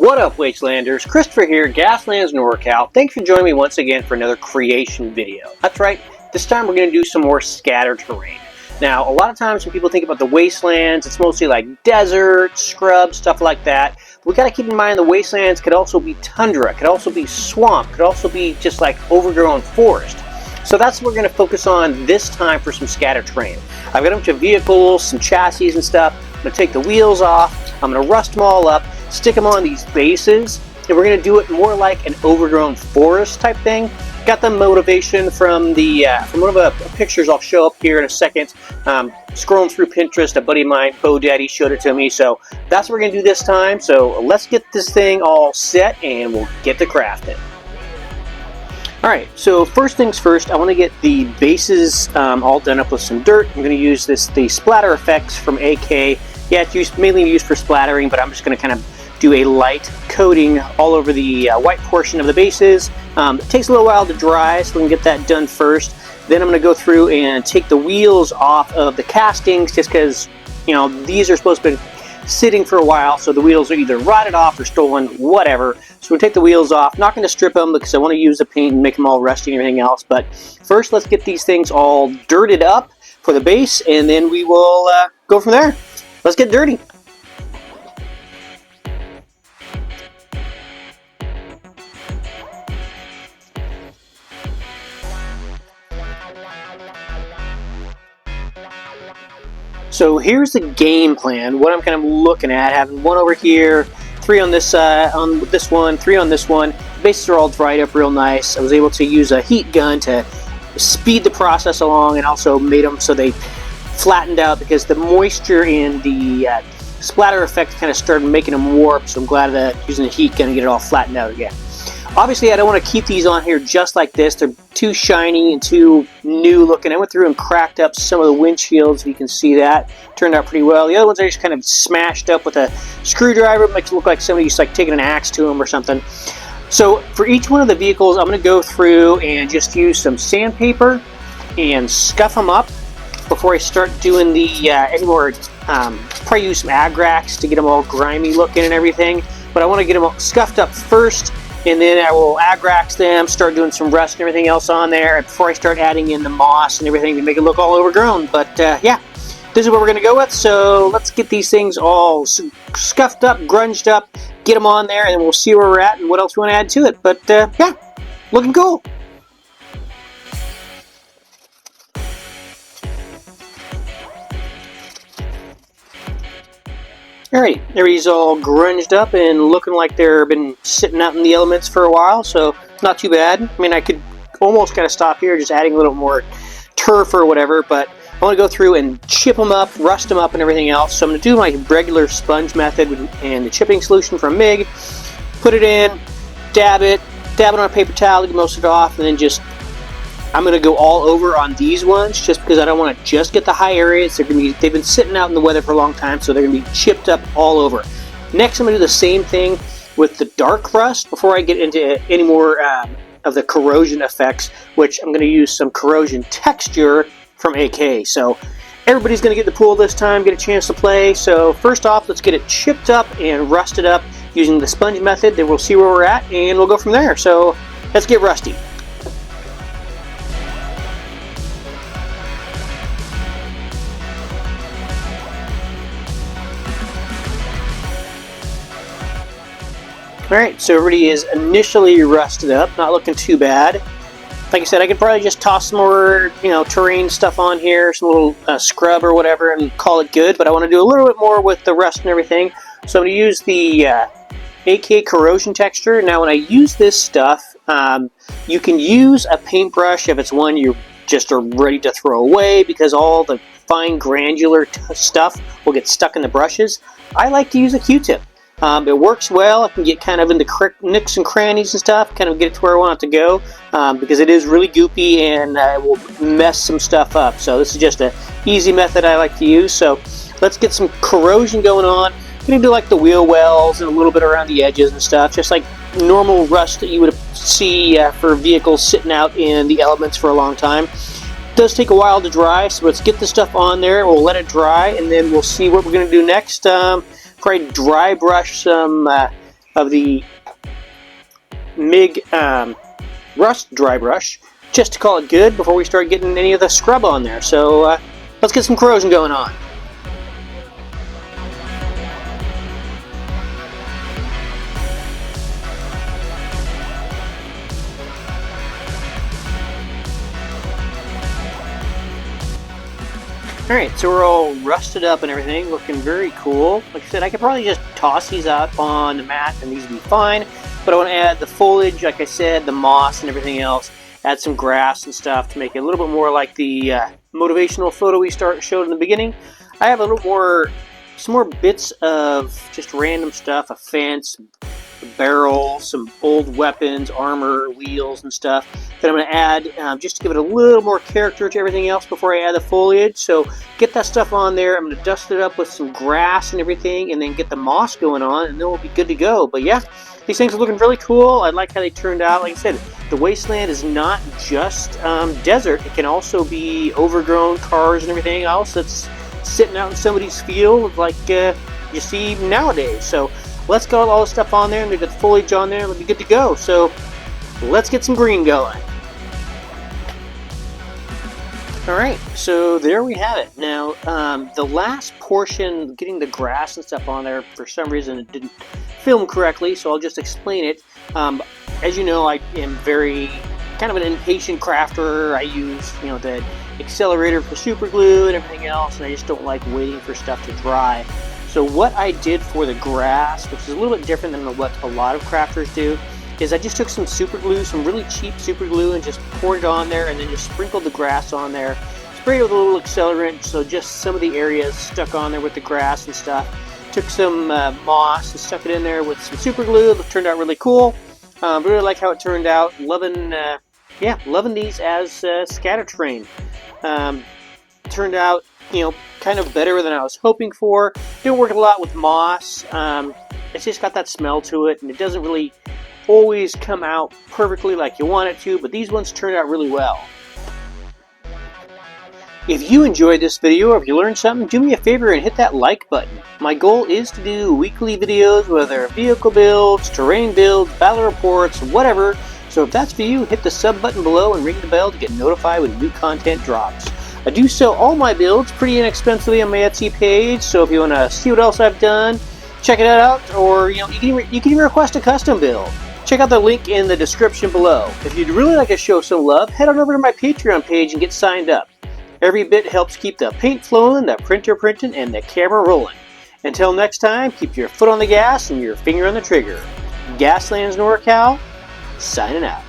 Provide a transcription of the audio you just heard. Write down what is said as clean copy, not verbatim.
What up, Wastelanders? Christopher here, Gaslands NorCal. Thanks for joining me once again for another creation video. That's right, this time we're going to do some more scattered terrain. Now, a lot of times when people think about the Wastelands, it's mostly like desert, scrub, stuff like that. But we got to keep in mind the Wastelands could also be tundra, could also be swamp, could also be just like overgrown forest. So that's what we're going to focus on this time for some scattered terrain. I've got a bunch of vehicles, some chassis and stuff. I'm going to take the wheels off, I'm going to rust them all up, stick them on these bases, and we're going to do it more like an overgrown forest type thing. Got the motivation from the from one of the pictures I'll show up here in a second. Scrolling through Pinterest, a buddy of mine, Bo Daddy, showed it to me, so that's what we're going to do this time. So let's get this thing all set and we'll get to crafting. Alright, so first things first, I want to get the bases all done up with some dirt. I'm going to use the splatter effects from AK. Yeah, it's mainly used for splattering, but I'm just going to kind of do a light coating all over the white portion of the bases. It takes a little while to dry, so we can get that done first. Then I'm going to go through and take the wheels off of the castings, just because, you know, these are supposed to be sitting for a while, so the wheels are either rotted off or stolen, whatever. So we'll take the wheels off. Not going to strip them because I want to use the paint and make them all rusty and everything else. But first, let's get these things all dirted up for the base, and then we will go from there. Let's get dirty. So here's the game plan. What I'm kind of looking at, having one over here, three on this one, three on this one. The bases are all dried up real nice. I was able to use a heat gun to speed the process along, and also made them so they flattened out because the moisture in the splatter effect kind of started making them warp. So I'm glad that using the heat gun to get it all flattened out again. Obviously, I don't want to keep these on here just like this. They're too shiny and too new looking. I went through and cracked up some of the windshields. You can see that. Turned out pretty well. The other ones are just kind of smashed up with a screwdriver. It makes it look like somebody's like taking an axe to them or something. So for each one of the vehicles, I'm going to go through and just use some sandpaper and scuff them up before I start doing the anymore. Probably use some Agrax to get them all grimy looking and everything. But I want to get them all scuffed up first, and then I will Agrax them, start doing some rust and everything else on there before I start adding in the moss and everything to make it look all overgrown. But yeah, this is what we're going to go with. So let's get these things all scuffed up, grunged up, get them on there, and then we'll see where we're at and what else we want to add to it. But yeah, looking cool. Alright, everybody's all grunged up and looking like they've been sitting out in the elements for a while, so not too bad. I mean, I could almost kind of stop here, just adding a little more turf or whatever, but I want to go through and chip them up, rust them up and everything else. So I'm going to do my regular sponge method and the chipping solution from MIG, put it in, dab it on a paper towel to get most of it off, and then just I'm going to go all over on these ones just because I don't want to just get the high areas. They've been sitting out in the weather for a long time, so they're going to be chipped up all over. Next, I'm going to do the same thing with the dark rust before I get into any more of the corrosion effects, which I'm going to use some corrosion texture from AK. So everybody's going to get the pool this time, get a chance to play. So first off, let's get it chipped up and rusted up using the sponge method. Then we'll see where we're at, and we'll go from there. So let's get rusty. Alright, so everybody is initially rusted up, not looking too bad. Like I said, I could probably just toss some more, terrain stuff on here, some little scrub or whatever, and call it good, but I want to do a little bit more with the rust and everything. So I'm going to use the AK corrosion texture. Now when I use this stuff, you can use a paintbrush if it's one you just are ready to throw away because all the fine granular stuff will get stuck in the brushes. I like to use a Q-tip. It works well. I can get kind of into nicks and crannies and stuff, kind of get it to where I want it to go, because it is really goopy and it will mess some stuff up. So this is just an easy method I like to use. So let's get some corrosion going on. I'm going to do like the wheel wells and a little bit around the edges and stuff, just like normal rust that you would see for vehicles sitting out in the elements for a long time. It does take a while to dry, so let's get the stuff on there. We'll let it dry, and then we'll see what we're going to do next. Probably dry brush some of the MIG Rust dry brush, just to call it good before we start getting any of the scrub on there. So let's get some corrosion going on. Alright, so we're all rusted up and everything, looking very cool. Like I said, I could probably just toss these out on the mat and these would be fine, but I want to add the foliage, like I said, the moss and everything else, add some grass and stuff to make it a little bit more like the motivational photo we showed in the beginning. I have a little more, some more bits of just random stuff, a fence, a barrel, some old weapons, armor, wheels and stuff that I'm going to add just to give it a little more character to everything else before I add the foliage. So get that stuff on there. I'm going to dust it up with some grass and everything and then get the moss going on and then we'll be good to go. But yeah, these things are looking really cool. I like how they turned out. Like I said, the Wasteland is not just desert. It can also be overgrown cars and everything else that's sitting out in somebody's field like you see nowadays. So let's get all the stuff on there and we get the foliage on there and we'll be good to go. So let's get some green going. Alright, so there we have it. Now, the last portion, getting the grass and stuff on there, for some reason it didn't film correctly, so I'll just explain it. As you know, I am very kind of an impatient crafter. I use, the accelerator for super glue and everything else, and I just don't like waiting for stuff to dry. So what I did for the grass, which is a little bit different than what a lot of crafters do, is I just took some super glue, some really cheap super glue, and just poured it on there and then just sprinkled the grass on there. Sprayed it with a little accelerant, so just some of the areas stuck on there with the grass and stuff. Took some moss and stuck it in there with some super glue. It turned out really cool. Really like how it turned out. Loving these as scatter terrain. Turned out, kind of better than I was hoping for. Didn't work a lot with moss. It's just got that smell to it, and it doesn't really always come out perfectly like you want it to, but these ones turned out really well. If you enjoyed this video or if you learned something, do me a favor and hit that like button. My goal is to do weekly videos, whether vehicle builds, terrain builds, battle reports, whatever. So if that's for you, hit the sub button below and ring the bell to get notified when new content drops. I do sell all my builds pretty inexpensively on my Etsy page, so if you want to see what else I've done, check it out, or you can even request a custom build. Check out the link in the description below. If you'd really like to show some love, head on over to my Patreon page and get signed up. Every bit helps keep the paint flowing, the printer printing, and the camera rolling. Until next time, keep your foot on the gas and your finger on the trigger. Gaslands NorCal, signing out.